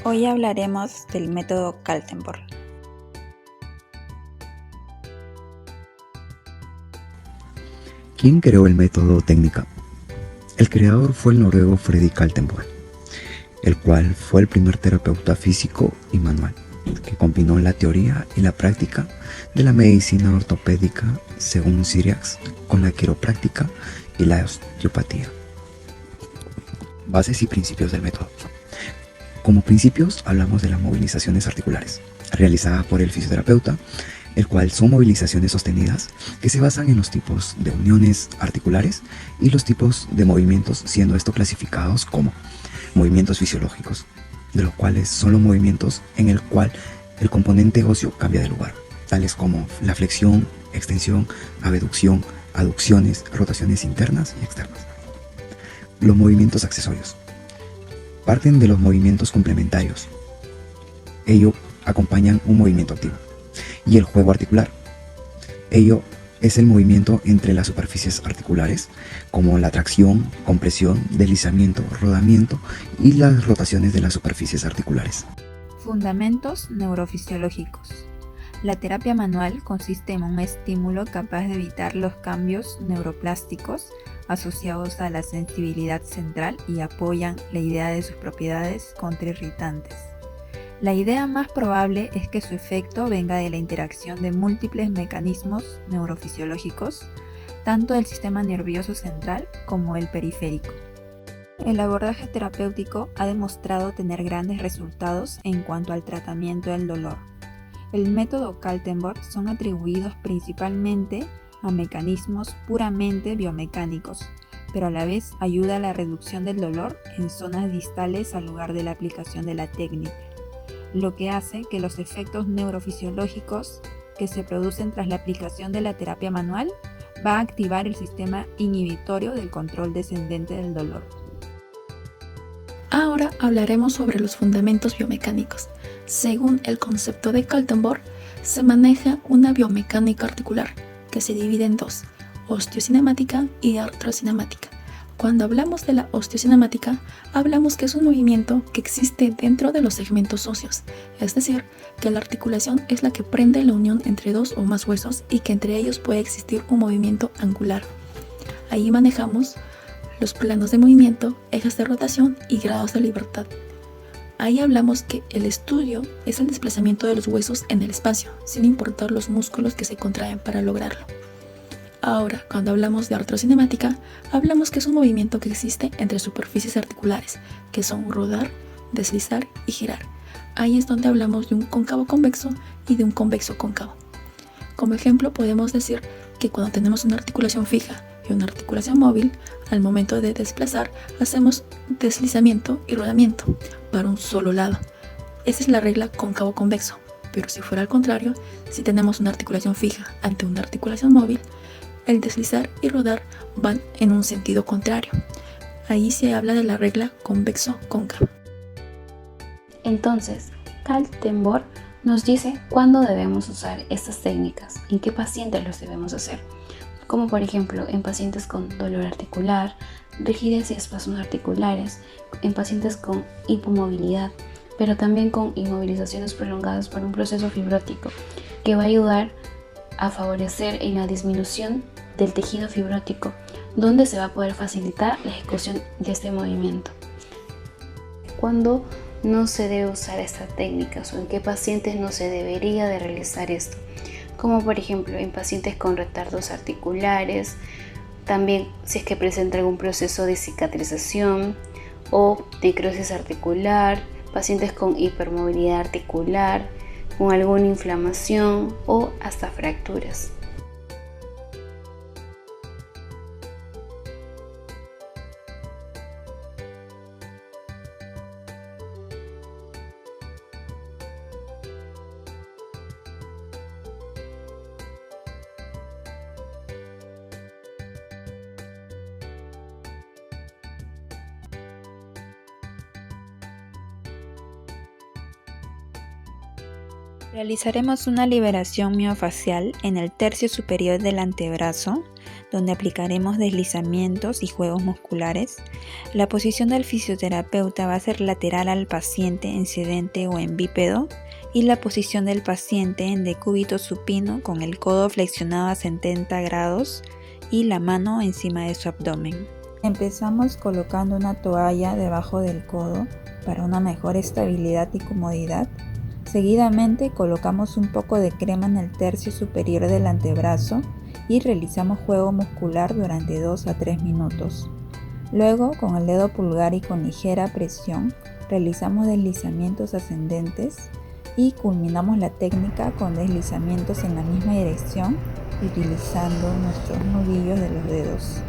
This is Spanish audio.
Hoy hablaremos del método Kaltenborn. ¿Quién creó el método técnica? El creador fue el noruego Fredrik Kaltenborn, el cual fue el primer terapeuta físico y manual, que combinó la teoría y la práctica de la medicina ortopédica según Cyriax con la quiropráctica y la osteopatía. Bases y principios del método. Como principios hablamos de las movilizaciones articulares, realizadas por el fisioterapeuta, el cual son movilizaciones sostenidas que se basan en los tipos de uniones articulares y los tipos de movimientos, siendo estos clasificados como movimientos fisiológicos, de los cuales son los movimientos en el cual el componente óseo cambia de lugar, tales como la flexión, extensión, abducción, aducciones, rotaciones internas y externas. Los movimientos accesorios parten de los movimientos complementarios. Ello acompañan un movimiento activo. Y el juego articular. Ello es el movimiento entre las superficies articulares, como la tracción, compresión, deslizamiento, rodamiento y las rotaciones de las superficies articulares. Fundamentos neurofisiológicos. La terapia manual consiste en un estímulo capaz de evitar los cambios neuroplásticos asociados a la sensibilidad central y apoyan la idea de sus propiedades contrairritantes. La idea más probable es que su efecto venga de la interacción de múltiples mecanismos neurofisiológicos, tanto del sistema nervioso central como el periférico. El abordaje terapéutico ha demostrado tener grandes resultados en cuanto al tratamiento del dolor. El método Kaltenborn son atribuidos principalmente a mecanismos puramente biomecánicos, pero a la vez ayuda a la reducción del dolor en zonas distales al lugar de la aplicación de la técnica, lo que hace que los efectos neurofisiológicos que se producen tras la aplicación de la terapia manual va a activar el sistema inhibitorio del control descendente del dolor. Ahora hablaremos sobre los fundamentos biomecánicos. Según el concepto de Kaltenborn, se maneja una biomecánica articular que se divide en dos, osteocinemática y artrocinemática. Cuando hablamos de la osteocinemática, hablamos que es un movimiento que existe dentro de los segmentos óseos, es decir, que la articulación es la que prende la unión entre dos o más huesos y que entre ellos puede existir un movimiento angular. Ahí manejamos los planos de movimiento, ejes de rotación y grados de libertad. Ahí hablamos que el estudio es el desplazamiento de los huesos en el espacio, sin importar los músculos que se contraen para lograrlo. Ahora, cuando hablamos de artrocinemática, hablamos que es un movimiento que existe entre superficies articulares, que son rodar, deslizar y girar. Ahí es donde hablamos de un cóncavo convexo y de un convexo cóncavo. Como ejemplo, podemos decir que cuando tenemos una articulación fija y una articulación móvil, al momento de desplazar, hacemos deslizamiento y rodamiento para un solo lado. Esa es la regla cóncavo convexo, pero si fuera al contrario, si tenemos una articulación fija ante una articulación móvil, el deslizar y rodar van en un sentido contrario. Ahí se habla de la regla convexo-cóncava. Entonces, Kaltenborn nos dice cuándo debemos usar estas técnicas, en qué pacientes los debemos hacer, como por ejemplo en pacientes con dolor articular, rigidez y espasmos articulares, en pacientes con hipomovilidad, pero también con inmovilizaciones prolongadas por un proceso fibrótico que va a ayudar a favorecer en la disminución del tejido fibrótico, donde se va a poder facilitar la ejecución de este movimiento. ¿Cuándo no se debe usar estas técnicas o en qué pacientes no se debería de realizar esto? Como por ejemplo en pacientes con retardos articulares, también si es que presenta algún proceso de cicatrización o necrosis articular, pacientes con hipermovilidad articular, con alguna inflamación o hasta fracturas. Realizaremos una liberación miofacial en el tercio superior del antebrazo, donde aplicaremos deslizamientos y juegos musculares. La posición del fisioterapeuta va a ser lateral al paciente en sedente o en bípedo, y la posición del paciente en decúbito supino con el codo flexionado a 70 grados y la mano encima de su abdomen. Empezamos colocando una toalla debajo del codo para una mejor estabilidad y comodidad. Seguidamente colocamos un poco de crema en el tercio superior del antebrazo y realizamos juego muscular durante 2 a 3 minutos. Luego, con el dedo pulgar y con ligera presión, realizamos deslizamientos ascendentes y culminamos la técnica con deslizamientos en la misma dirección utilizando nuestros nudillos de los dedos.